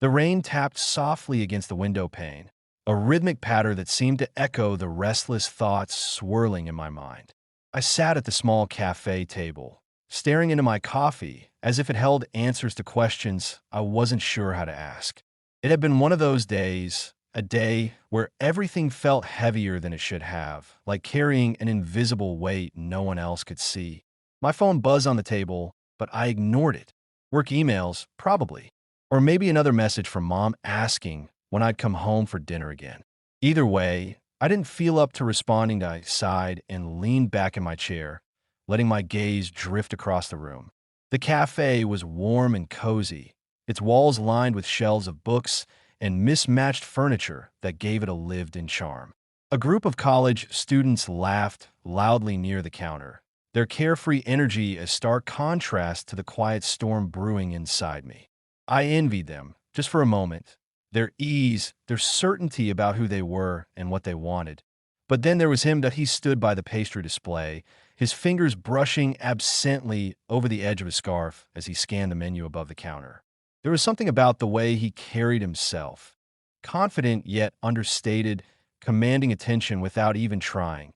The rain tapped softly against the window pane, a rhythmic patter that seemed to echo the restless thoughts swirling in my mind. I sat at the small cafe table, staring into my coffee as if it held answers to questions I wasn't sure how to ask. It had been one of those days, a day where everything felt heavier than it should have, like carrying an invisible weight no one else could see. My phone buzzed on the table, but I ignored it. Work emails, probably. Or maybe another message from mom asking when I'd come home for dinner again. Either way, I didn't feel up to responding. I sighed and leaned back in my chair, letting my gaze drift across the room. The cafe was warm and cozy, its walls lined with shelves of books and mismatched furniture that gave it a lived-in charm. A group of college students laughed loudly near the counter, their carefree energy a stark contrast to the quiet storm brewing inside me. I envied them, just for a moment, their ease, their certainty about who they were and what they wanted. But then there was him that he stood by the pastry display, his fingers brushing absently over the edge of his scarf as he scanned the menu above the counter. There was something about the way he carried himself, confident yet understated, commanding attention without even trying,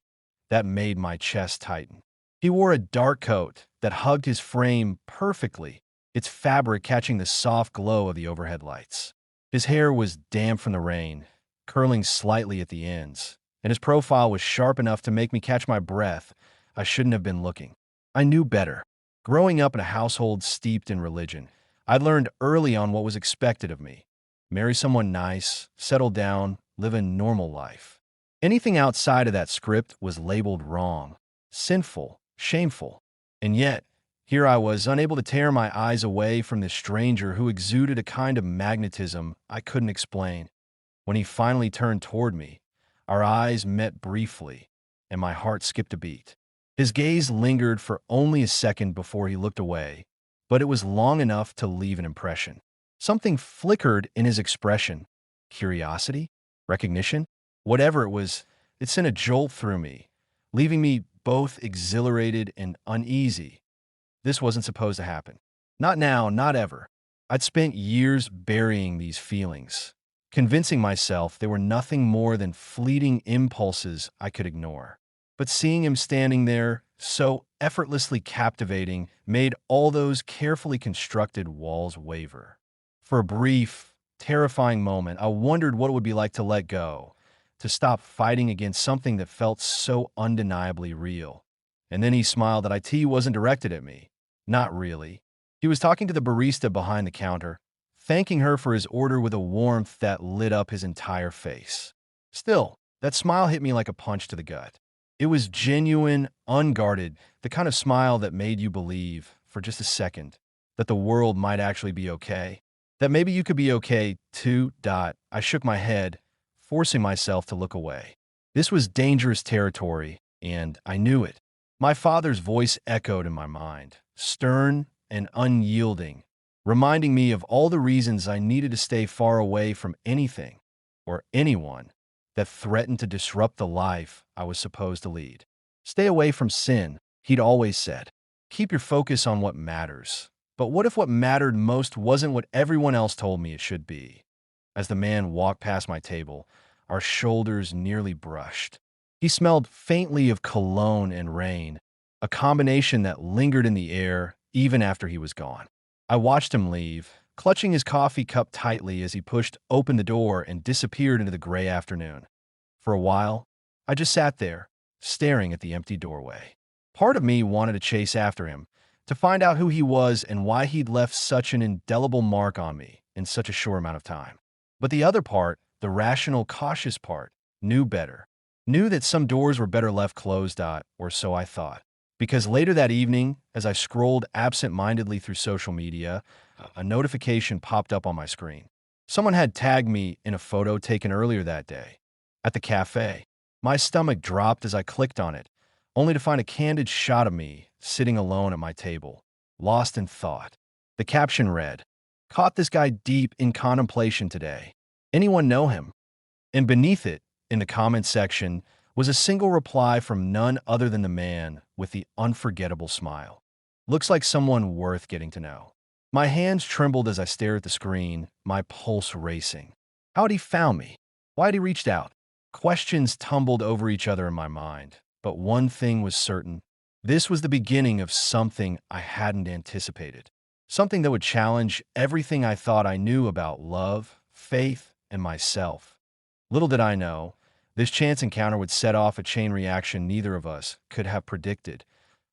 that made my chest tighten. He wore a dark coat that hugged his frame perfectly, its fabric catching the soft glow of the overhead lights. His hair was damp from the rain, curling slightly at the ends, and his profile was sharp enough to make me catch my breath. I shouldn't have been looking. I knew better. Growing up in a household steeped in religion, I'd learned early on what was expected of me. Marry someone nice, settle down, live a normal life. Anything outside of that script was labeled wrong, sinful, shameful. And yet, here I was, unable to tear my eyes away from this stranger who exuded a kind of magnetism I couldn't explain. When he finally turned toward me, our eyes met briefly, and my heart skipped a beat. His gaze lingered for only a second before he looked away, but it was long enough to leave an impression. Something flickered in his expression. Curiosity? Recognition? Whatever it was, it sent a jolt through me, leaving me both exhilarated and uneasy. This wasn't supposed to happen. Not now, not ever. I'd spent years burying these feelings, convincing myself they were nothing more than fleeting impulses I could ignore. But seeing him standing there, so effortlessly captivating, made all those carefully constructed walls waver. For a brief, terrifying moment, I wondered what it would be like to let go, to stop fighting against something that felt so undeniably real. And then he smiled that IT wasn't directed at me. Not really. He was talking to the barista behind the counter, thanking her for his order with a warmth that lit up his entire face. Still, that smile hit me like a punch to the gut. It was genuine, unguarded, the kind of smile that made you believe, for just a second, that the world might actually be okay. That maybe you could be okay, too. I shook my head, forcing myself to look away. This was dangerous territory, and I knew it. My father's voice echoed in my mind, stern and unyielding, reminding me of all the reasons I needed to stay far away from anything or anyone that threatened to disrupt the life I was supposed to lead. Stay away from sin, he'd always said. Keep your focus on what matters. But what if what mattered most wasn't what everyone else told me it should be? As the man walked past my table, our shoulders nearly brushed. He smelled faintly of cologne and rain, a combination that lingered in the air even after he was gone. I watched him leave, clutching his coffee cup tightly as he pushed open the door and disappeared into the gray afternoon. For a while, I just sat there, staring at the empty doorway. Part of me wanted to chase after him, to find out who he was and why he'd left such an indelible mark on me in such a short amount of time. But the other part, the rational, cautious part, knew better. Knew that some doors were better left closed, or so I thought. Because later that evening, as I scrolled absent-mindedly through social media, a notification popped up on my screen. Someone had tagged me in a photo taken earlier that day, at the cafe. My stomach dropped as I clicked on it, only to find a candid shot of me sitting alone at my table, lost in thought. The caption read, "Caught this guy deep in contemplation today. Anyone know him?" And beneath it, in the comments section, was a single reply from none other than the man with the unforgettable smile. "Looks like someone worth getting to know." My hands trembled as I stared at the screen, my pulse racing. How had he found me? Why had he reached out? Questions tumbled over each other in my mind, but one thing was certain. This was the beginning of something I hadn't anticipated. Something that would challenge everything I thought I knew about love, faith, and myself. Little did I know, this chance encounter would set off a chain reaction neither of us could have predicted,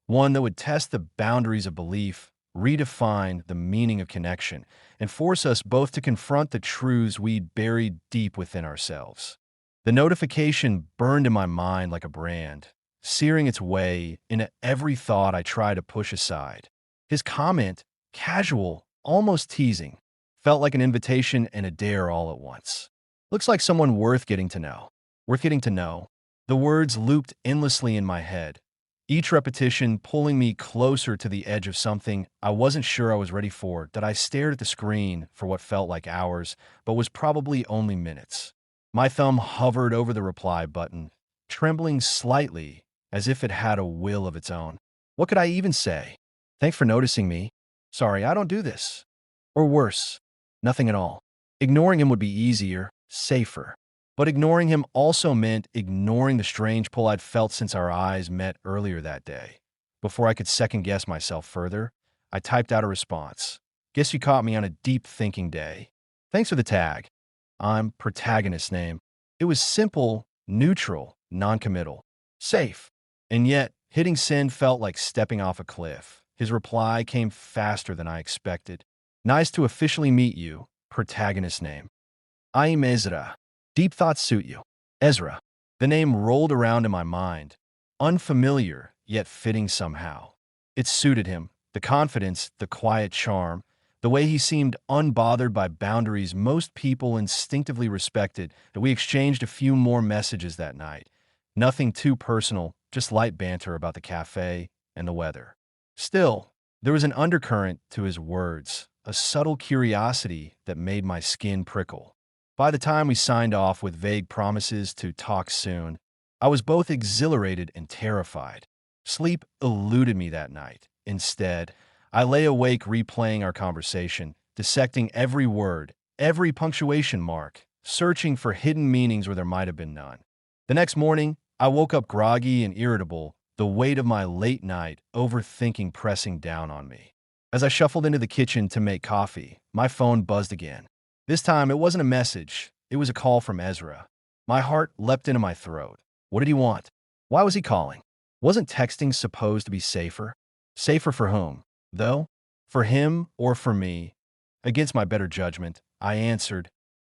one that would test the boundaries of belief, redefine the meaning of connection, and force us both to confront the truths we'd buried deep within ourselves. The notification burned in my mind like a brand, searing its way into every thought I tried to push aside. His comment, casual, almost teasing, felt like an invitation and a dare all at once. Looks like someone worth getting to know. Worth getting to know. The words looped endlessly in my head, each repetition pulling me closer to the edge of something I wasn't sure I was ready for. That I stared at the screen for what felt like hours, but was probably only minutes. My thumb hovered over the reply button, trembling slightly as if it had a will of its own. What could I even say? Thanks for noticing me. Sorry, I don't do this. Or worse, nothing at all. Ignoring him would be easier, safer. But ignoring him also meant ignoring the strange pull I'd felt since our eyes met earlier that day. Before I could second-guess myself further, I typed out a response. Guess you caught me on a deep thinking day. Thanks for the tag. I'm protagonist name. It was simple, neutral, non-committal, safe. And yet, hitting send felt like stepping off a cliff. His reply came faster than I expected. Nice to officially meet you, protagonist name. I'm Ezra. Deep thoughts suit you. Ezra. The name rolled around in my mind, unfamiliar, yet fitting somehow. It suited him, the confidence, the quiet charm, the way he seemed unbothered by boundaries most people instinctively respected. That we exchanged a few more messages that night. Nothing too personal, just light banter about the cafe and the weather. Still, there was an undercurrent to his words, a subtle curiosity that made my skin prickle. By the time we signed off with vague promises to talk soon, I was both exhilarated and terrified. Sleep eluded me that night. Instead, I lay awake replaying our conversation, dissecting every word, every punctuation mark, searching for hidden meanings where there might have been none. The next morning, I woke up groggy and irritable, the weight of my late night overthinking pressing down on me. As I shuffled into the kitchen to make coffee, my phone buzzed again. This time, it wasn't a message. It was a call from Ezra. My heart leapt into my throat. What did he want? Why was he calling? Wasn't texting supposed to be safer? Safer for whom, though? For him or for me? Against my better judgment, I answered.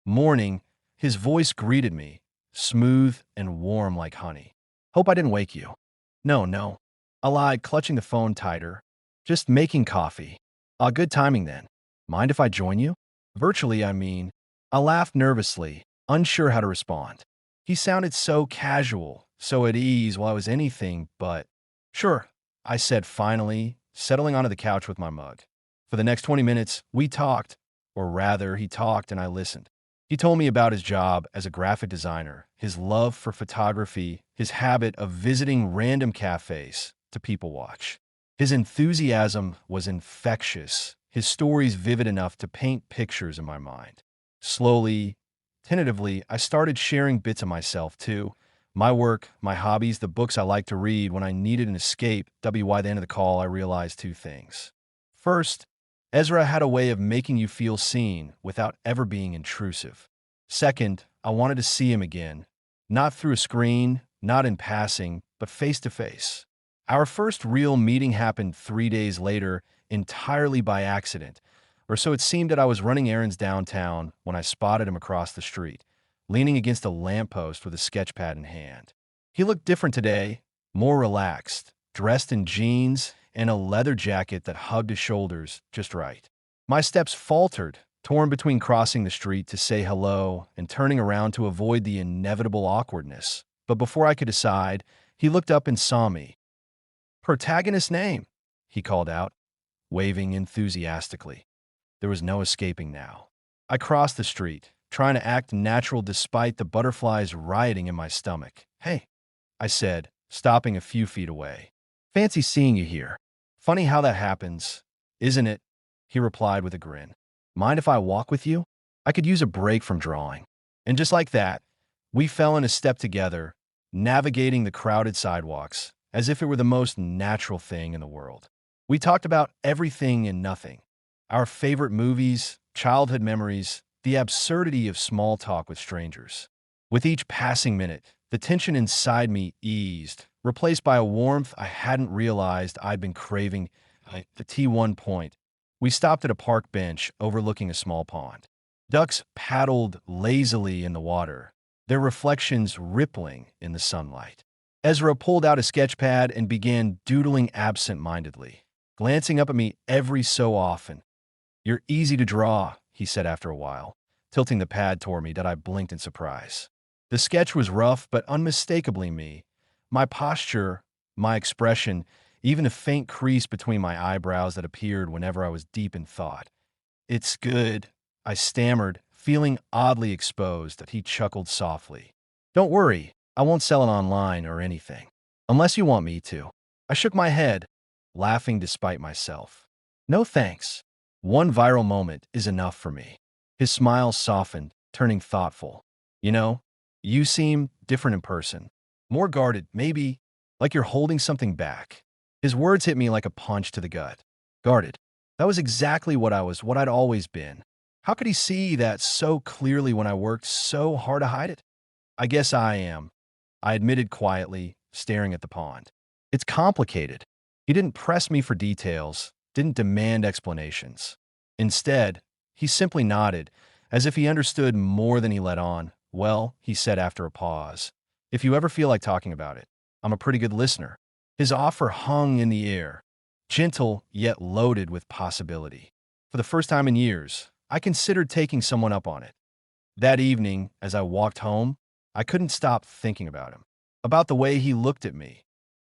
Morning, his voice greeted me, smooth and warm like honey. Hope I didn't wake you. No. I lied, clutching the phone tighter. Just making coffee. Good timing then. Mind if I join you? Virtually, I mean. I laughed nervously, unsure how to respond. He sounded so casual, so at ease while I was anything but. Sure, I said finally, settling onto the couch with my mug. For the next 20 minutes, we talked, or rather, he talked and I listened. He told me about his job as a graphic designer, his love for photography, his habit of visiting random cafes to people watch. His enthusiasm was infectious, his stories vivid enough to paint pictures in my mind. Slowly, tentatively, I started sharing bits of myself too. My work, my hobbies, the books I like to read when I needed an escape. By the end of the call, I realized two things. First, Ezra had a way of making you feel seen without ever being intrusive. Second, I wanted to see him again, not through a screen, not in passing, but face to face. Our first real meeting happened 3 days later, entirely by accident, or so it seemed. That I was running errands downtown when I spotted him across the street, leaning against a lamppost with a sketchpad in hand. He looked different today, more relaxed, dressed in jeans and a leather jacket that hugged his shoulders just right. My steps faltered, torn between crossing the street to say hello and turning around to avoid the inevitable awkwardness. But before I could decide, he looked up and saw me. "Protagonist name," he called out, waving enthusiastically. There was no escaping now. I crossed the street, trying to act natural despite the butterflies rioting in my stomach. "Hey," I said, stopping a few feet away. "Fancy seeing you here. Funny how that happens, isn't it?" he replied with a grin. Mind if I walk with you? I could use a break from drawing. And just like that, we fell in a step together, navigating the crowded sidewalks as if it were the most natural thing in the world. We talked about everything and nothing. Our favorite movies, childhood memories, the absurdity of small talk with strangers. With each passing minute, the tension inside me eased, replaced by a warmth I hadn't realized I'd been craving. The T1 point. We stopped at a park bench overlooking a small pond. Ducks paddled lazily in the water, their reflections rippling in the sunlight. Ezra pulled out a sketch pad and began doodling absent-mindedly, glancing up at me every so often. You're easy to draw, he said after a while, tilting the pad toward me that I blinked in surprise. The sketch was rough but unmistakably me. My posture, my expression, even a faint crease between my eyebrows that appeared whenever I was deep in thought. It's good, I stammered, feeling oddly exposed. He chuckled softly. Don't worry, I won't sell it online or anything. Unless you want me to. I shook my head, laughing despite myself. No thanks. One viral moment is enough for me. His smile softened, turning thoughtful. You know, you seem different in person. More guarded, maybe, like you're holding something back. His words hit me like a punch to the gut. Guarded. That was exactly what I'd always been. How could he see that so clearly when I worked so hard to hide it? I guess I am, I admitted quietly, staring at the pond. It's complicated. He didn't press me for details, didn't demand explanations. Instead, he simply nodded, as if he understood more than he let on. Well, he said after a pause, if you ever feel like talking about it, I'm a pretty good listener. His offer hung in the air, gentle yet loaded with possibility. For the first time in years, I considered taking someone up on it. That evening, as I walked home, I couldn't stop thinking about him, about the way he looked at me,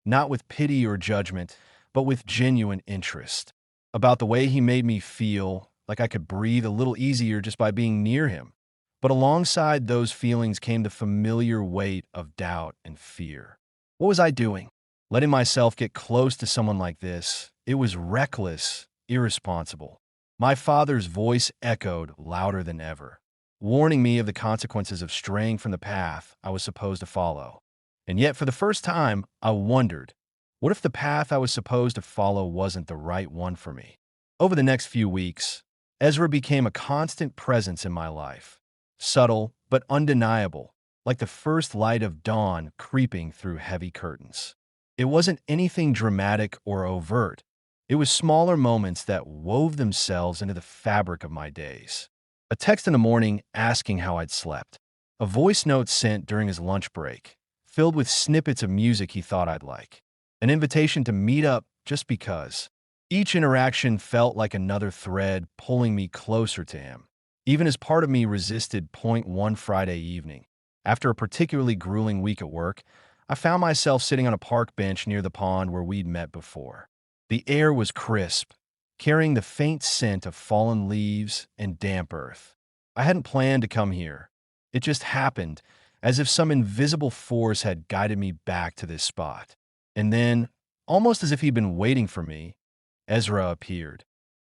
not with pity or judgment, but with genuine interest, about the way he made me feel like I could breathe a little easier just by being near him. But alongside those feelings came the familiar weight of doubt and fear. What was I doing? Letting myself get close to someone like this, it was reckless, irresponsible. My father's voice echoed louder than ever, warning me of the consequences of straying from the path I was supposed to follow. And yet, for the first time, I wondered, what if the path I was supposed to follow wasn't the right one for me? Over the next few weeks, Ezra became a constant presence in my life, subtle but undeniable, like the first light of dawn creeping through heavy curtains. It wasn't anything dramatic or overt. It was smaller moments that wove themselves into the fabric of my days. A text in the morning asking how I'd slept. A voice note sent during his lunch break, filled with snippets of music he thought I'd like. An invitation to meet up just because. Each interaction felt like another thread pulling me closer to him, even as part of me resisted point one Friday evening. After a particularly grueling week at work, I found myself sitting on a park bench near the pond where we'd met before. The air was crisp, carrying the faint scent of fallen leaves and damp earth. I hadn't planned to come here. It just happened, as if some invisible force had guided me back to this spot. And then, almost as if he'd been waiting for me, Ezra appeared.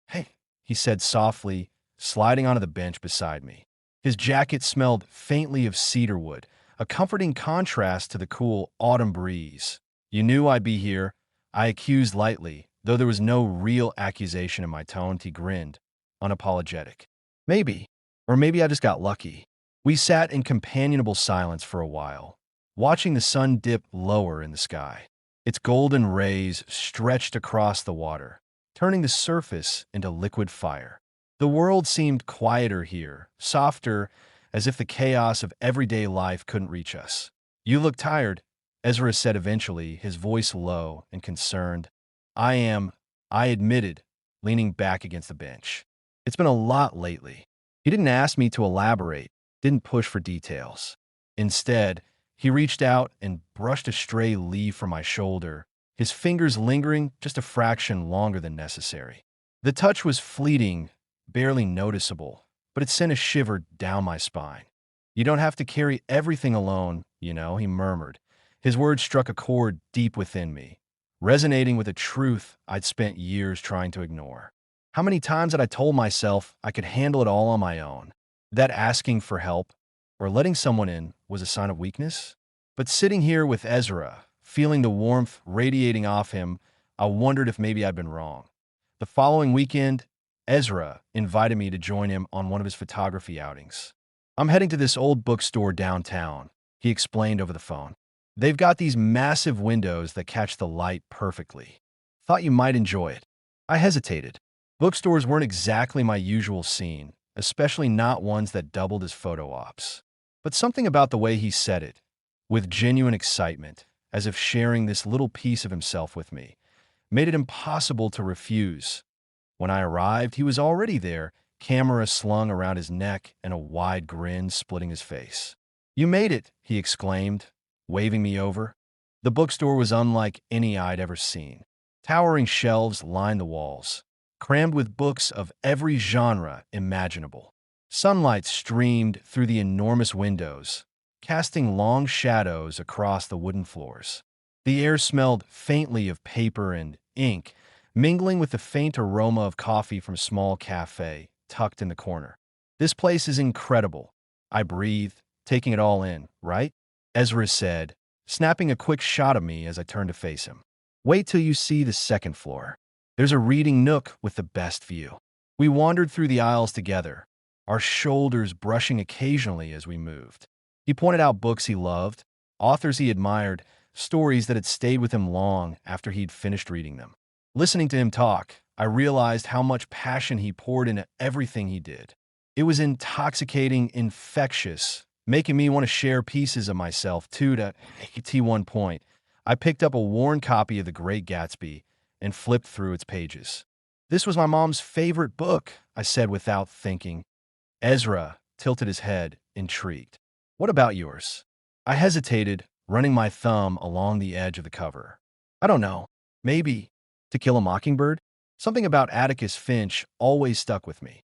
Hey, he said softly, sliding onto the bench beside me. His jacket smelled faintly of cedarwood, a comforting contrast to the cool autumn breeze. You knew I'd be here, I accused lightly, though there was no real accusation in my tone. He grinned, unapologetic. Maybe, or maybe I just got lucky. We sat in companionable silence for a while, watching the sun dip lower in the sky. Its golden rays stretched across the water, turning the surface into liquid fire. The world seemed quieter here, softer, as if the chaos of everyday life couldn't reach us. You look tired, Ezra said eventually, his voice low and concerned. I admitted, leaning back against the bench. It's been a lot lately. He didn't ask me to elaborate, didn't push for details. Instead, he reached out and brushed a stray leaf from my shoulder, his fingers lingering just a fraction longer than necessary. The touch was fleeting, barely noticeable, but it sent a shiver down my spine. You don't have to carry everything alone, you know, he murmured. His words struck a chord deep within me, resonating with a truth I'd spent years trying to ignore. How many times had I told myself I could handle it all on my own? That asking for help or letting someone in was a sign of weakness? But sitting here with Ezra, feeling the warmth radiating off him, I wondered if maybe I'd been wrong. The following weekend, Ezra invited me to join him on one of his photography outings. I'm heading to this old bookstore downtown, he explained over the phone. They've got these massive windows that catch the light perfectly. Thought you might enjoy it. I hesitated. Bookstores weren't exactly my usual scene, especially not ones that doubled as photo ops. But something about the way he said it, with genuine excitement, as if sharing this little piece of himself with me, made it impossible to refuse. When I arrived, he was already there, camera slung around his neck and a wide grin splitting his face. "You made it," he exclaimed, waving me over. The bookstore was unlike any I'd ever seen. Towering shelves lined the walls, crammed with books of every genre imaginable. Sunlight streamed through the enormous windows, casting long shadows across the wooden floors. The air smelled faintly of paper and ink, mingling with the faint aroma of coffee from a small cafe tucked in the corner. "This place is incredible," I breathed, taking it all in, "right?" Ezra said, snapping a quick shot of me as I turned to face him. "Wait till you see the second floor. There's a reading nook with the best view." We wandered through the aisles together, our shoulders brushing occasionally as we moved. He pointed out books he loved, authors he admired, stories that had stayed with him long after he'd finished reading them. Listening to him talk, I realized how much passion he poured into everything he did. It was intoxicating, infectious, making me want to share pieces of myself too. To one point, I picked up a worn copy of The Great Gatsby and flipped through its pages. "This was my mom's favorite book," I said without thinking. Ezra tilted his head, intrigued. "What about yours?" I hesitated, running my thumb along the edge of the cover. "I don't know. Maybe To Kill a Mockingbird? Something about Atticus Finch always stuck with me."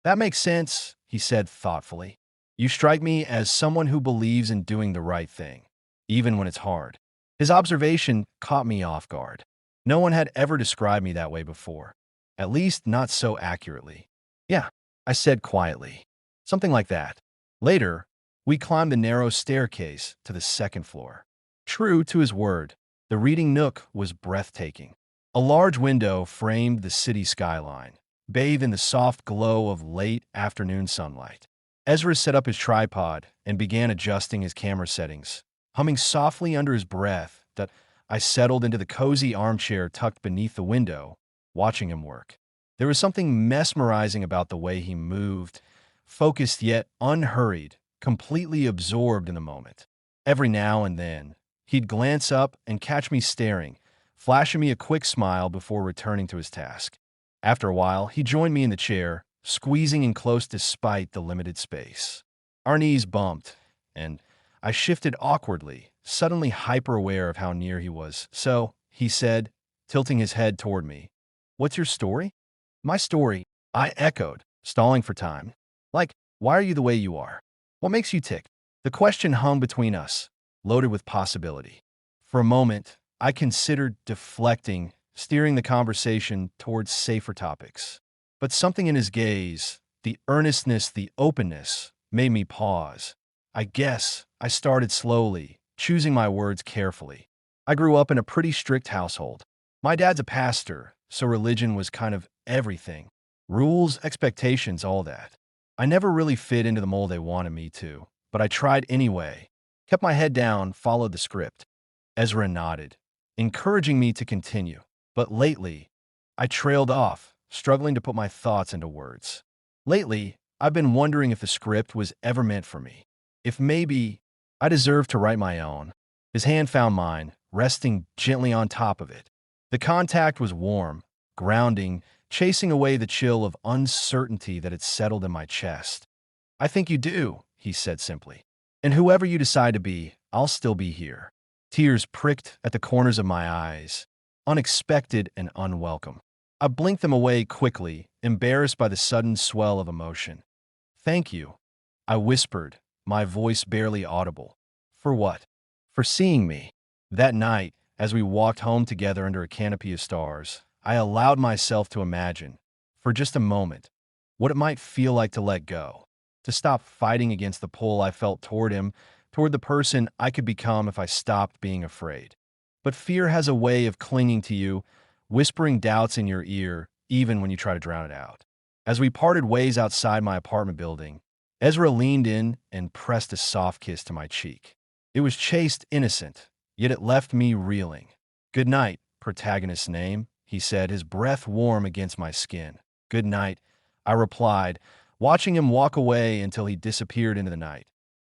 "That makes sense," he said thoughtfully. "You strike me as someone who believes in doing the right thing, even when it's hard." His observation caught me off guard. No one had ever described me that way before, at least not so accurately. "Yeah," I said quietly. "Something like that." Later, we climbed the narrow staircase to the second floor. True to his word, the reading nook was breathtaking. A large window framed the city skyline, bathed in the soft glow of late afternoon sunlight. Ezra set up his tripod and began adjusting his camera settings, humming softly under his breath that I settled into the cozy armchair tucked beneath the window, watching him work. There was something mesmerizing about the way he moved, focused yet unhurried, completely absorbed in the moment. Every now and then, he'd glance up and catch me staring, flashing me a quick smile before returning to his task. After a while, he joined me in the chair, squeezing in close despite the limited space. Our knees bumped, and I shifted awkwardly, suddenly hyper-aware of how near he was. "So," he said, tilting his head toward me, "what's your story?" "My story," I echoed, stalling for time. "Like, why are you the way you are? What makes you tick?" The question hung between us, loaded with possibility. For a moment, I considered deflecting, steering the conversation towards safer topics. But something in his gaze, the earnestness, the openness, made me pause. I guess I started slowly, choosing my words carefully. I grew up in a pretty strict household. My dad's a pastor, so religion was kind of everything. Rules, expectations, all that. I never really fit into the mold they wanted me to, but I tried anyway. Kept my head down, followed the script. Ezra nodded, encouraging me to continue. But lately, I trailed off, struggling to put my thoughts into words. Lately, I've been wondering if the script was ever meant for me. If maybe I deserved to write my own. His hand found mine, resting gently on top of it. The contact was warm, grounding, chasing away the chill of uncertainty that had settled in my chest. "I think you do," he said simply. "And whoever you decide to be, I'll still be here." Tears pricked at the corners of my eyes, unexpected and unwelcome. I blinked them away quickly, embarrassed by the sudden swell of emotion. "Thank you," I whispered, my voice barely audible. "For what?" "For seeing me." That night, as we walked home together under a canopy of stars, I allowed myself to imagine, for just a moment, what it might feel like to let go, to stop fighting against the pull I felt toward him, toward the person I could become if I stopped being afraid. But fear has a way of clinging to you, whispering doubts in your ear, even when you try to drown it out. As we parted ways outside my apartment building, Ezra leaned in and pressed a soft kiss to my cheek. It was chaste, innocent, yet it left me reeling. "Good night, protagonist's name," he said, his breath warm against my skin. "Good night," I replied, watching him walk away until he disappeared into the night.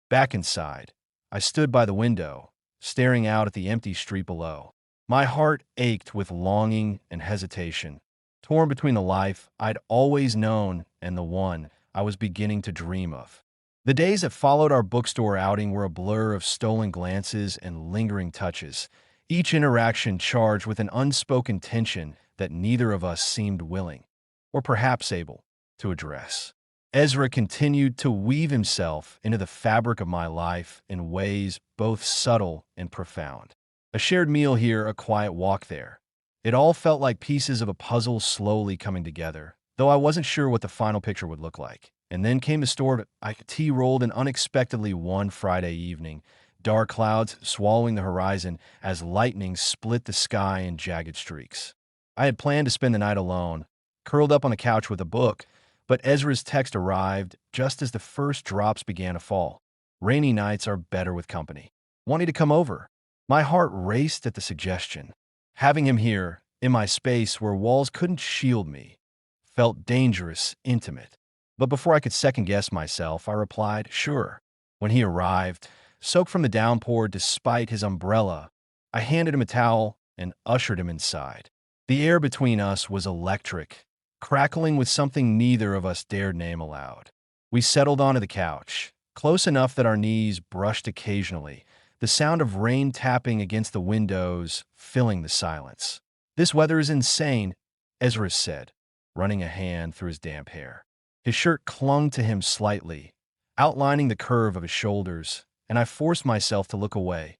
Back inside, I stood by the window, staring out at the empty street below. My heart ached with longing and hesitation, torn between the life I'd always known and the one I was beginning to dream of. The days that followed our bookstore outing were a blur of stolen glances and lingering touches, each interaction charged with an unspoken tension that neither of us seemed willing, or perhaps able, to address. Ezra continued to weave himself into the fabric of my life in ways both subtle and profound. A shared meal here, a quiet walk there. It all felt like pieces of a puzzle slowly coming together, though I wasn't sure what the final picture would look like. And then came the storm I tea-rolled in unexpectedly one Friday evening, dark clouds swallowing the horizon as lightning split the sky in jagged streaks. I had planned to spend the night alone, curled up on the couch with a book, but Ezra's text arrived just as the first drops began to fall. "Rainy nights are better with company. Wanting to come over?" My heart raced at the suggestion. Having him here, in my space where walls couldn't shield me, felt dangerous, intimate. But before I could second-guess myself, I replied, "Sure." When he arrived, soaked from the downpour despite his umbrella, I handed him a towel and ushered him inside. The air between us was electric, crackling with something neither of us dared name aloud. We settled onto the couch, close enough that our knees brushed occasionally, the sound of rain tapping against the windows filling the silence. "This weather is insane," Ezra said, running a hand through his damp hair. His shirt clung to him slightly, outlining the curve of his shoulders, and I forced myself to look away.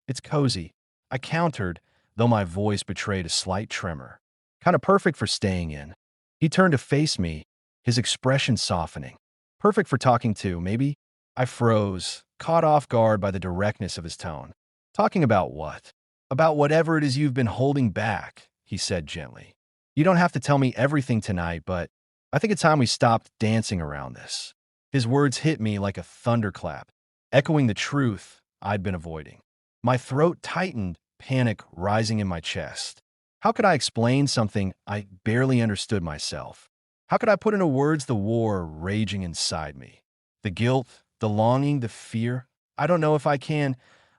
"It's cozy," I countered, though my voice betrayed a slight tremor. "Kind of perfect for staying in." He turned to face me, his expression softening. "Perfect for talking to, maybe?" I froze, caught off guard by the directness of his tone. "Talking about what?" "About whatever it is you've been holding back," he said gently. "You don't have to tell me everything tonight, but I think it's time we stopped dancing around this." His words hit me like a thunderclap, echoing the truth I'd been avoiding. My throat tightened, panic rising in my chest. How could I explain something I barely understood myself? How could I put into words the war raging inside me? The guilt, the longing, the fear? "I don't know if I can,"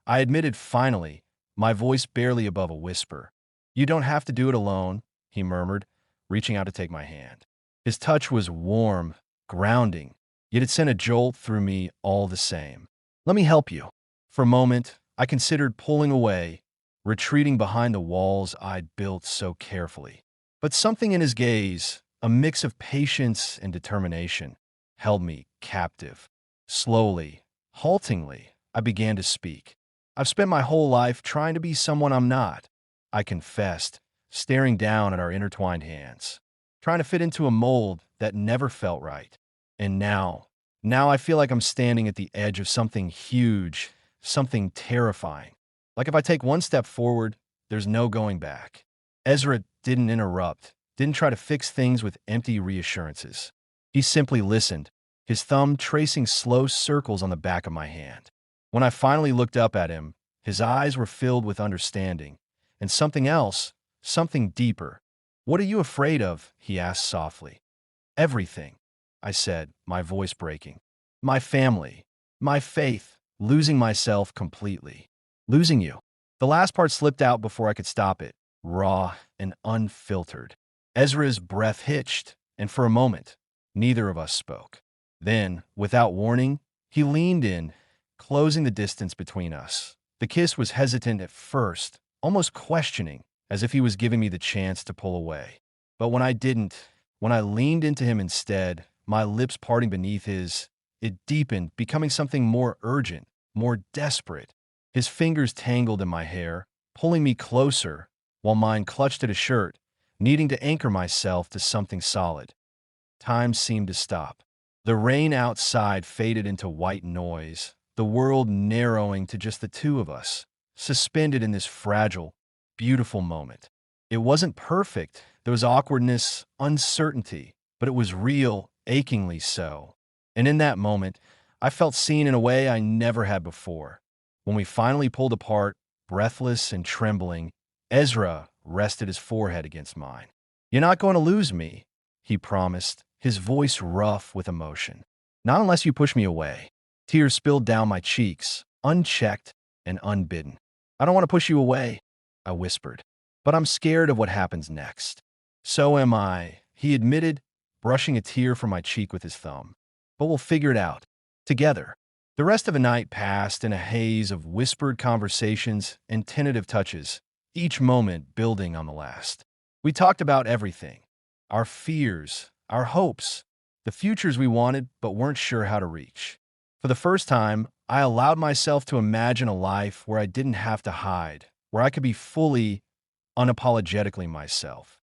I admitted finally, my voice barely above a whisper. "You don't have to do it alone," he murmured, reaching out to take my hand. His touch was warm, grounding, yet it sent a jolt through me all the same. "Let me help you." For a moment, I considered pulling away, retreating behind the walls I'd built so carefully. But something in his gaze, a mix of patience and determination, held me captive. Slowly, haltingly, I began to speak. "I've spent my whole life trying to be someone I'm not," I confessed, staring down at our intertwined hands. "Trying to fit into a mold that never felt right. And now I feel like I'm standing at the edge of something huge, something terrifying. Like if I take one step forward, there's no going back." Ezra didn't interrupt, didn't try to fix things with empty reassurances. He simply listened, his thumb tracing slow circles on the back of my hand. When I finally looked up at him, his eyes were filled with understanding, and something else, something deeper. "What are you afraid of?" he asked softly. "Everything," I said, my voice breaking. "My family, my faith, losing myself completely. Losing you." The last part slipped out before I could stop it, raw and unfiltered. Ezra's breath hitched, and for a moment, neither of us spoke. Then, without warning, he leaned in, closing the distance between us. The kiss was hesitant at first, almost questioning, as if he was giving me the chance to pull away. But when I leaned into him instead, my lips parting beneath his, it deepened, becoming something more urgent, more desperate. His fingers tangled in my hair, pulling me closer, while mine clutched at his shirt, needing to anchor myself to something solid. Time seemed to stop. The rain outside faded into white noise, the world narrowing to just the two of us, suspended in this fragile, beautiful moment. It wasn't perfect. There was awkwardness, uncertainty, but it was real, achingly so. And in that moment, I felt seen in a way I never had before. When we finally pulled apart, breathless and trembling, Ezra rested his forehead against mine. "You're not going to lose me," he promised, his voice rough with emotion. "Not unless you push me away." Tears spilled down my cheeks, unchecked and unbidden. "I don't want to push you away," I whispered, "but I'm scared of what happens next." "So am I," he admitted, brushing a tear from my cheek with his thumb. "But we'll figure it out. Together." The rest of the night passed in a haze of whispered conversations and tentative touches, each moment building on the last. We talked about everything: our fears, our hopes, the futures we wanted but weren't sure how to reach. For the first time, I allowed myself to imagine a life where I didn't have to hide, where I could be fully, unapologetically myself.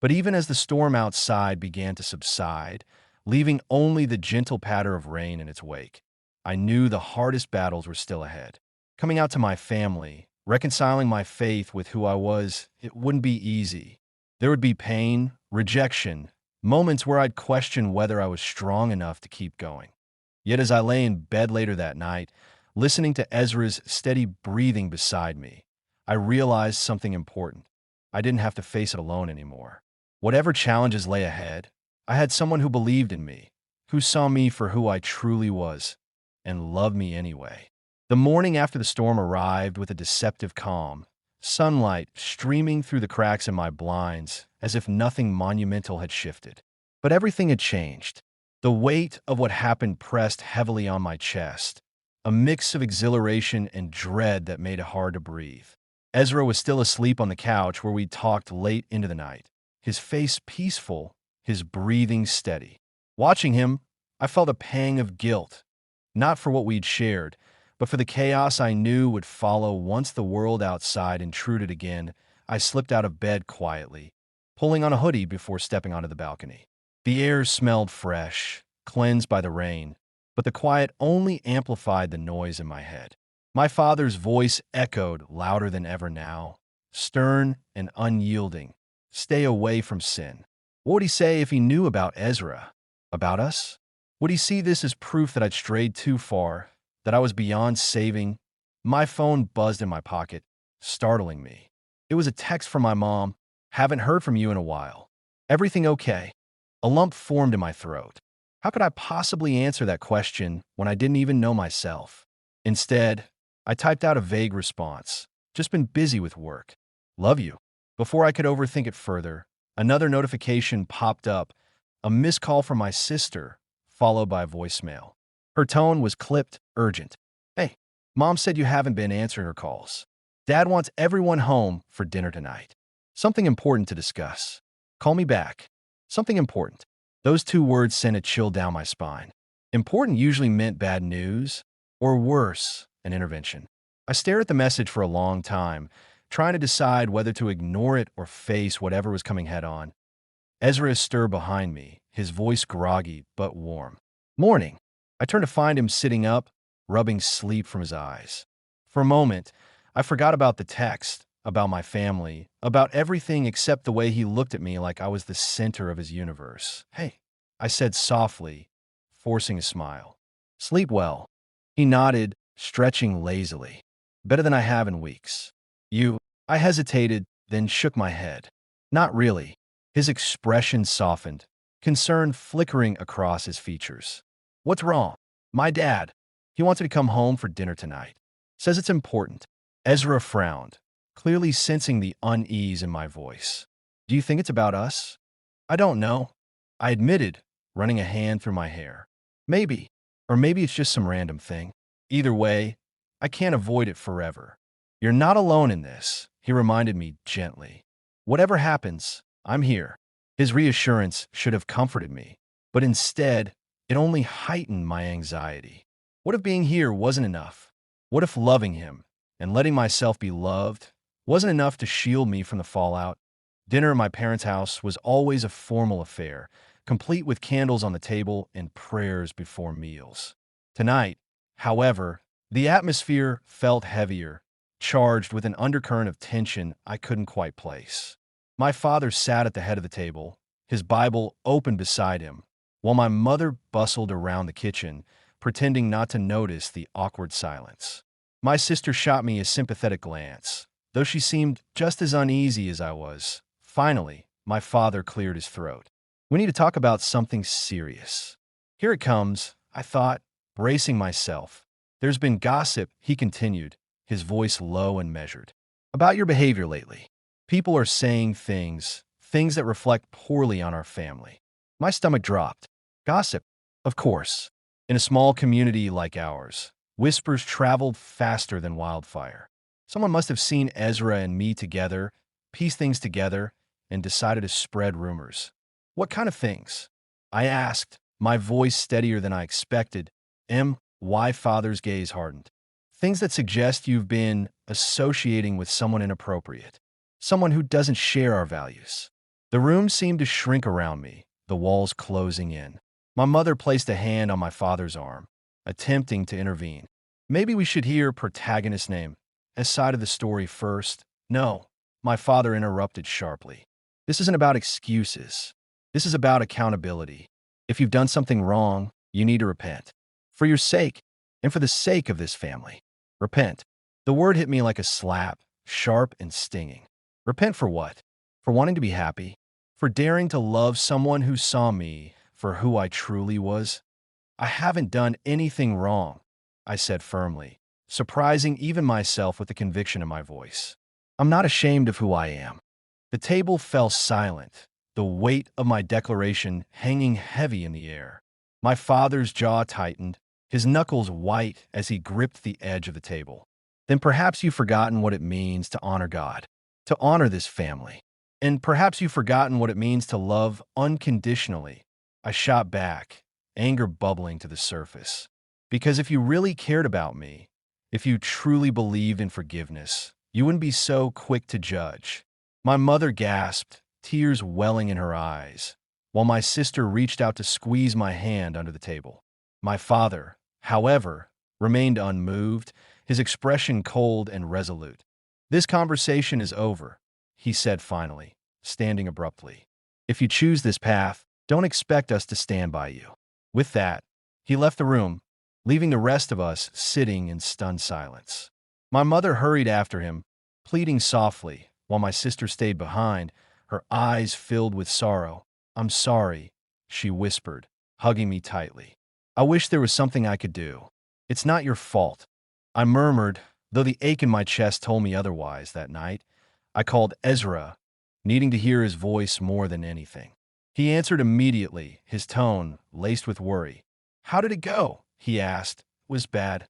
But even as the storm outside began to subside, leaving only the gentle patter of rain in its wake, I knew the hardest battles were still ahead. Coming out to my family, reconciling my faith with who I was, it wouldn't be easy. There would be pain, rejection, moments where I'd question whether I was strong enough to keep going. Yet as I lay in bed later that night, listening to Ezra's steady breathing beside me, I realized something important. I didn't have to face it alone anymore. Whatever challenges lay ahead, I had someone who believed in me, who saw me for who I truly was, and loved me anyway. The morning after the storm arrived with a deceptive calm, sunlight streaming through the cracks in my blinds as if nothing monumental had shifted. But everything had changed. The weight of what happened pressed heavily on my chest, a mix of exhilaration and dread that made it hard to breathe. Ezra was still asleep on the couch where we talked late into the night, his face peaceful, his breathing steady. Watching him, I felt a pang of guilt, not for what we'd shared, but for the chaos I knew would follow once the world outside intruded again. I slipped out of bed quietly, pulling on a hoodie before stepping onto the balcony. The air smelled fresh, cleansed by the rain, but the quiet only amplified the noise in my head. My father's voice echoed louder than ever now, stern and unyielding. "Stay away from sin." What would he say if he knew about Ezra? About us? Would he see this as proof that I'd strayed too far, that I was beyond saving? My phone buzzed in my pocket, startling me. It was a text from my mom. "Haven't heard from you in a while. Everything okay?" A lump formed in my throat. How could I possibly answer that question when I didn't even know myself? Instead, I typed out a vague response. "Just been busy with work. Love you." Before I could overthink it further, another notification popped up, a missed call from my sister, followed by a voicemail. Her tone was clipped, urgent. "Hey, Mom said you haven't been answering her calls. Dad wants everyone home for dinner tonight. Something important to discuss. Call me back." Something important. Those two words sent a chill down my spine. Important usually meant bad news, or worse, an intervention. I stared at the message for a long time, trying to decide whether to ignore it or face whatever was coming head on. Ezra stirred behind me, his voice groggy but warm. "Morning." I turned to find him sitting up, rubbing sleep from his eyes. For a moment, I forgot about the text, about my family, about everything except the way he looked at me like I was the center of his universe. "Hey," I said softly, forcing a smile. "Sleep well." He nodded, stretching lazily. "Better than I have in weeks." "You?" I hesitated, then shook my head. "Not really." His expression softened, concern flickering across his features. "What's wrong?" "My dad. He wants me to come home for dinner tonight. Says it's important." Ezra frowned, clearly sensing the unease in my voice. "Do you think it's about us?" "I don't know," I admitted, running a hand through my hair. "Maybe. Or maybe it's just some random thing. Either way, I can't avoid it forever." "You're not alone in this," he reminded me gently. "Whatever happens, I'm here." His reassurance should have comforted me, but instead, it only heightened my anxiety. What if being here wasn't enough? What if loving him and letting myself be loved wasn't enough to shield me from the fallout? Dinner at my parents' house was always a formal affair, complete with candles on the table and prayers before meals. Tonight, however, the atmosphere felt heavier, charged with an undercurrent of tension I couldn't quite place. My father sat at the head of the table, his Bible open beside him, while my mother bustled around the kitchen, pretending not to notice the awkward silence. My sister shot me a sympathetic glance, though she seemed just as uneasy as I was. Finally, my father cleared his throat. "We need to talk about something serious." "Here it comes," I thought, bracing myself. "There's been gossip," he continued, his voice low and measured, "about your behavior lately. People are saying things that reflect poorly on our family." My stomach dropped. Gossip? Of course. In a small community like ours, whispers traveled faster than wildfire. Someone must have seen Ezra and me together, pieced things together, and decided to spread rumors. "What kind of things?" I asked, my voice steadier than I expected. My father's gaze hardened. "Things that suggest you've been associating with someone inappropriate, someone who doesn't share our values." The room seemed to shrink around me, the walls closing in. My mother placed a hand on my father's arm, attempting to intervene. "Maybe we should hear protagonist's name, as side of the story first." "No," my father interrupted sharply. "This isn't about excuses. This is about accountability. If you've done something wrong, you need to repent. For your sake, and for the sake of this family. Repent." The word hit me like a slap, sharp and stinging. Repent for what? For wanting to be happy? For daring to love someone who saw me for who I truly was? "I haven't done anything wrong," I said firmly, surprising even myself with the conviction in my voice. "I'm not ashamed of who I am." The table fell silent, the weight of my declaration hanging heavy in the air. My father's jaw tightened, his knuckles white as he gripped the edge of the table. "Then perhaps you've forgotten what it means to honor God, to honor this family. And perhaps you've forgotten what it means to love unconditionally." I shot back, anger bubbling to the surface. "Because if you really cared about me, if you truly believed in forgiveness, you wouldn't be so quick to judge." My mother gasped, tears welling in her eyes, while my sister reached out to squeeze my hand under the table. My father, however, remained unmoved, his expression cold and resolute. "This conversation is over," he said finally, standing abruptly. "If you choose this path, don't expect us to stand by you." With that, he left the room, leaving the rest of us sitting in stunned silence. My mother hurried after him, pleading softly, while my sister stayed behind, her eyes filled with sorrow. "I'm sorry," she whispered, hugging me tightly. "I wish there was something I could do." "It's not your fault," I murmured, though the ache in my chest told me otherwise. That night, I called Ezra, needing to hear his voice more than anything. He answered immediately, his tone laced with worry. "How did it go?" he asked. "It was bad,"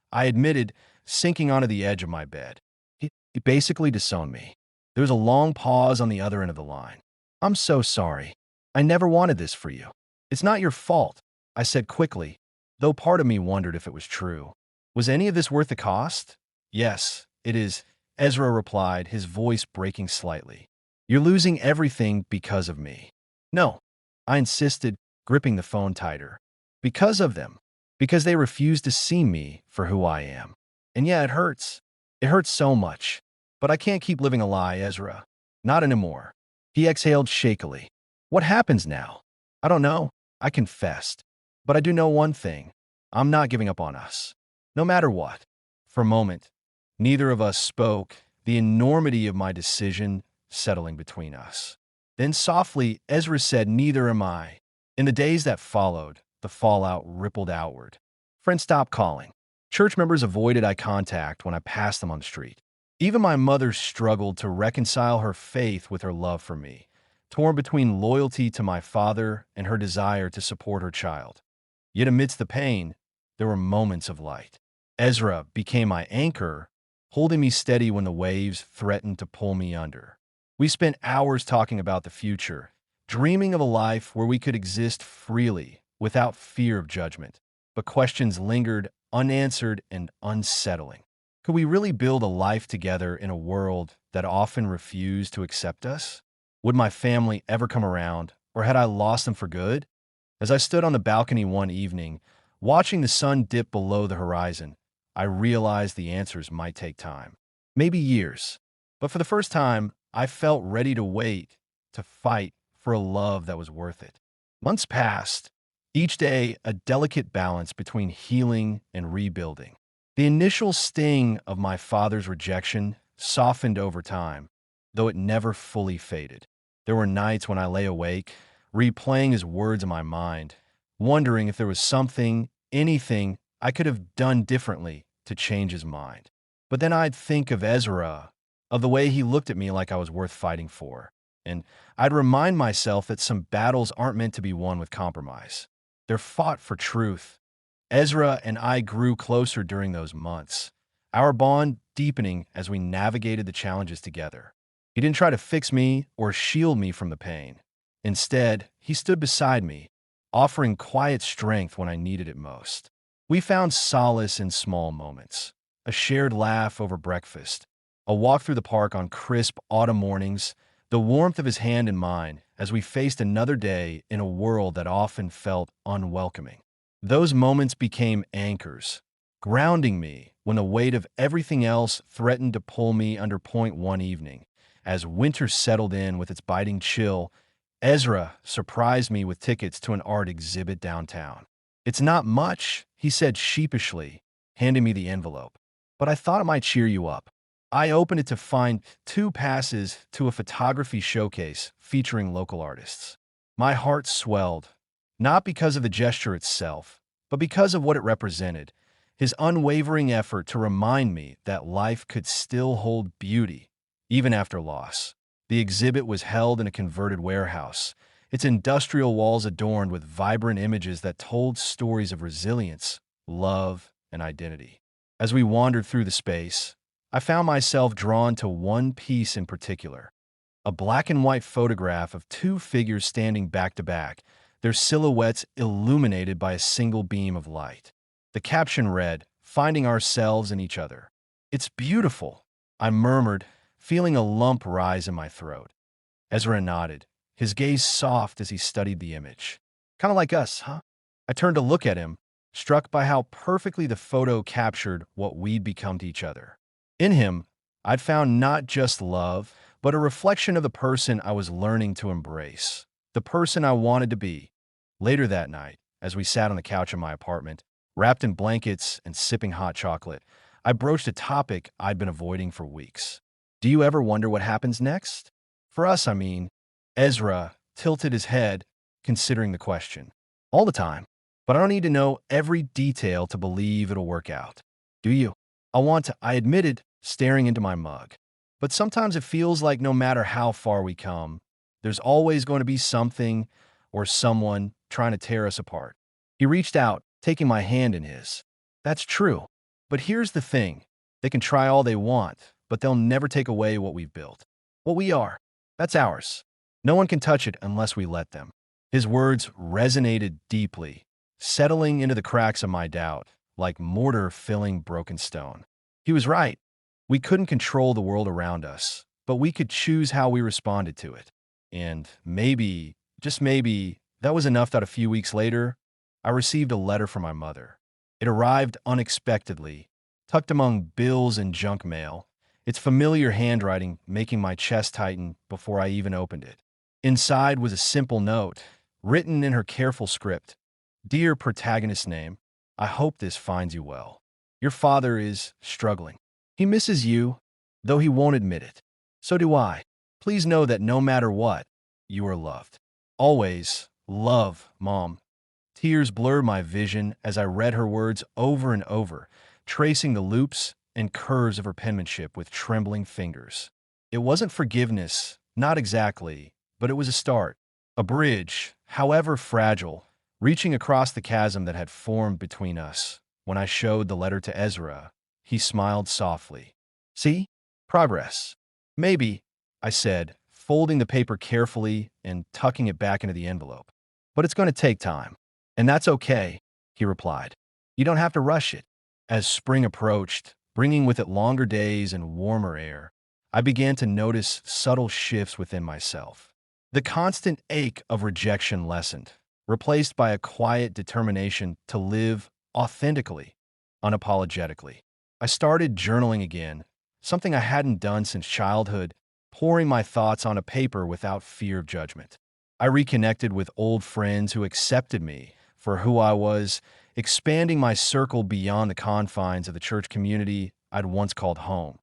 I admitted, sinking onto the edge of my bed. He basically disowned me." There was a long pause on the other end of the line. "I'm so sorry. I never wanted this for you." "It's not your fault," I said quickly, though part of me wondered if it was true. "Was any of this worth the cost?" "Yes, it is," Ezra replied, his voice breaking slightly. "You're losing everything because of me." "No," I insisted, gripping the phone tighter. "Because of them. Because they refuse to see me for who I am. And yeah, it hurts. It hurts so much. But I can't keep living a lie, Ezra. Not anymore." He exhaled shakily. "What happens now?" "I don't know," I confessed. "But I do know one thing. I'm not giving up on us. No matter what." For a moment, neither of us spoke, the enormity of my decision settling between us. Then softly, Ezra said, "Neither am I." In the days that followed, the fallout rippled outward. Friends stopped calling. Church members avoided eye contact when I passed them on the street. Even my mother struggled to reconcile her faith with her love for me, torn between loyalty to my father and her desire to support her child. Yet amidst the pain, there were moments of light. Ezra became my anchor, holding me steady when the waves threatened to pull me under. We spent hours talking about the future, dreaming of a life where we could exist freely, without fear of judgment. But questions lingered, unanswered and unsettling. Could we really build a life together in a world that often refused to accept us? Would my family ever come around, or had I lost them for good? As I stood on the balcony one evening, watching the sun dip below the horizon, I realized the answers might take time, maybe years. But for the first time, I felt ready to wait, to fight for a love that was worth it. Months passed, each day a delicate balance between healing and rebuilding. The initial sting of my father's rejection softened over time, though it never fully faded. There were nights when I lay awake, replaying his words in my mind, wondering if there was something, anything I could have done differently to change his mind. But then I'd think of Ezra, of the way he looked at me like I was worth fighting for, and I'd remind myself that some battles aren't meant to be won with compromise. They're fought for truth. Ezra and I grew closer during those months, our bond deepening as we navigated the challenges together. He didn't try to fix me or shield me from the pain. Instead, he stood beside me, offering quiet strength when I needed it most. We found solace in small moments, a shared laugh over breakfast, a walk through the park on crisp autumn mornings, the warmth of his hand in mine as we faced another day in a world that often felt unwelcoming. Those moments became anchors, grounding me when the weight of everything else threatened to pull me under point one evening. As winter settled in with its biting chill, Ezra surprised me with tickets to an art exhibit downtown. "It's not much," he said sheepishly, handing me the envelope, "but I thought it might cheer you up." I opened it to find 2 passes to a photography showcase featuring local artists. My heart swelled, not because of the gesture itself, but because of what it represented, his unwavering effort to remind me that life could still hold beauty, even after loss. The exhibit was held in a converted warehouse, its industrial walls adorned with vibrant images that told stories of resilience, love, and identity. As we wandered through the space, I found myself drawn to one piece in particular, a black and white photograph of 2 figures standing back to back, their silhouettes illuminated by a single beam of light. The caption read, "Finding ourselves in each other." "It's beautiful," I murmured, feeling a lump rise in my throat. Ezra nodded, his gaze soft as he studied the image. "Kind of like us, huh?" I turned to look at him, struck by how perfectly the photo captured what we'd become to each other. In him, I'd found not just love, but a reflection of the person I was learning to embrace, the person I wanted to be. Later that night, as we sat on the couch in my apartment, wrapped in blankets and sipping hot chocolate, I broached a topic I'd been avoiding for weeks. "Do you ever wonder what happens next?" "For us, I mean." Ezra tilted his head, considering the question. "All the time. But I don't need to know every detail to believe it'll work out." "Do you?" I admitted, staring into my mug. "But sometimes it feels like no matter how far we come, there's always going to be something or someone trying to tear us apart." He reached out, taking my hand in his. "That's true. But here's the thing. They can try all they want, but they'll never take away what we've built. What we are. That's ours. No one can touch it unless we let them." His words resonated deeply, settling into the cracks of my doubt, like mortar filling broken stone. He was right. We couldn't control the world around us, but we could choose how we responded to it. And maybe, just maybe, that was enough that a few weeks later, I received a letter from my mother. It arrived unexpectedly, tucked among bills and junk mail, its familiar handwriting making my chest tighten before I even opened it. Inside was a simple note, written in her careful script. "Dear protagonist's name, I hope this finds you well. Your father is struggling. He misses you, though he won't admit it. So do I. Please know that no matter what, you are loved. Always, love, Mom." Tears blurred my vision as I read her words over and over, tracing the loops and curves of her penmanship with trembling fingers. It wasn't forgiveness, not exactly, but it was a start. A bridge, however fragile, reaching across the chasm that had formed between us. When I showed the letter to Ezra, he smiled softly. "See? Progress." "Maybe," I said, folding the paper carefully and tucking it back into the envelope. "But it's going to take time. And that's okay," he replied. "You don't have to rush it." As spring approached, bringing with it longer days and warmer air, I began to notice subtle shifts within myself. The constant ache of rejection lessened, replaced by a quiet determination to live authentically, unapologetically. I started journaling again, something I hadn't done since childhood, pouring my thoughts on a paper without fear of judgment. I reconnected with old friends who accepted me for who I was, expanding my circle beyond the confines of the church community I'd once called home.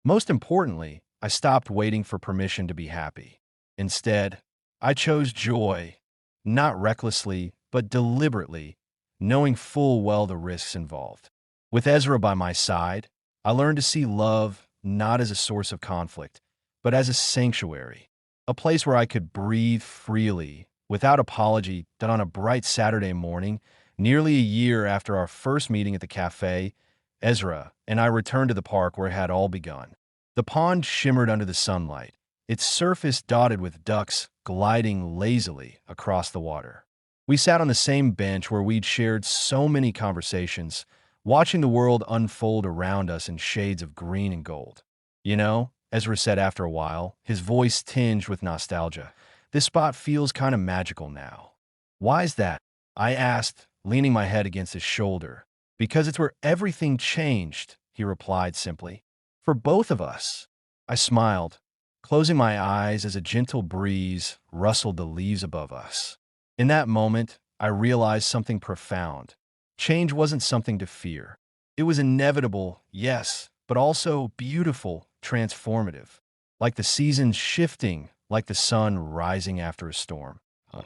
Most importantly, I stopped waiting for permission to be happy. Instead, I chose joy, not recklessly, but deliberately, knowing full well the risks involved. With Ezra by my side, I learned to see love not as a source of conflict, but as a sanctuary, a place where I could breathe freely, without apology, that on a bright Saturday morning, nearly a year after our first meeting at the cafe, Ezra and I returned to the park where it had all begun. The pond shimmered under the sunlight, its surface dotted with ducks gliding lazily across the water. We sat on the same bench where we'd shared so many conversations, watching the world unfold around us in shades of green and gold. You know, Ezra said after a while, his voice tinged with nostalgia, this spot feels kind of magical now. Why's that? I asked, leaning my head against his shoulder. Because it's where everything changed, he replied simply. For both of us. I smiled, closing my eyes as a gentle breeze rustled the leaves above us. In that moment, I realized something profound. Change wasn't something to fear. It was inevitable, yes, but also beautiful, transformative. Like the seasons shifting, like the sun rising after a storm.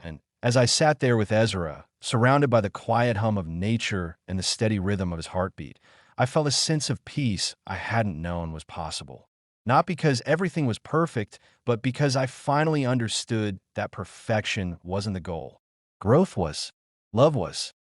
And as I sat there with Ezra, surrounded by the quiet hum of nature and the steady rhythm of his heartbeat, I felt a sense of peace I hadn't known was possible. Not because everything was perfect, but because I finally understood that perfection wasn't the goal. Growth was. Love was.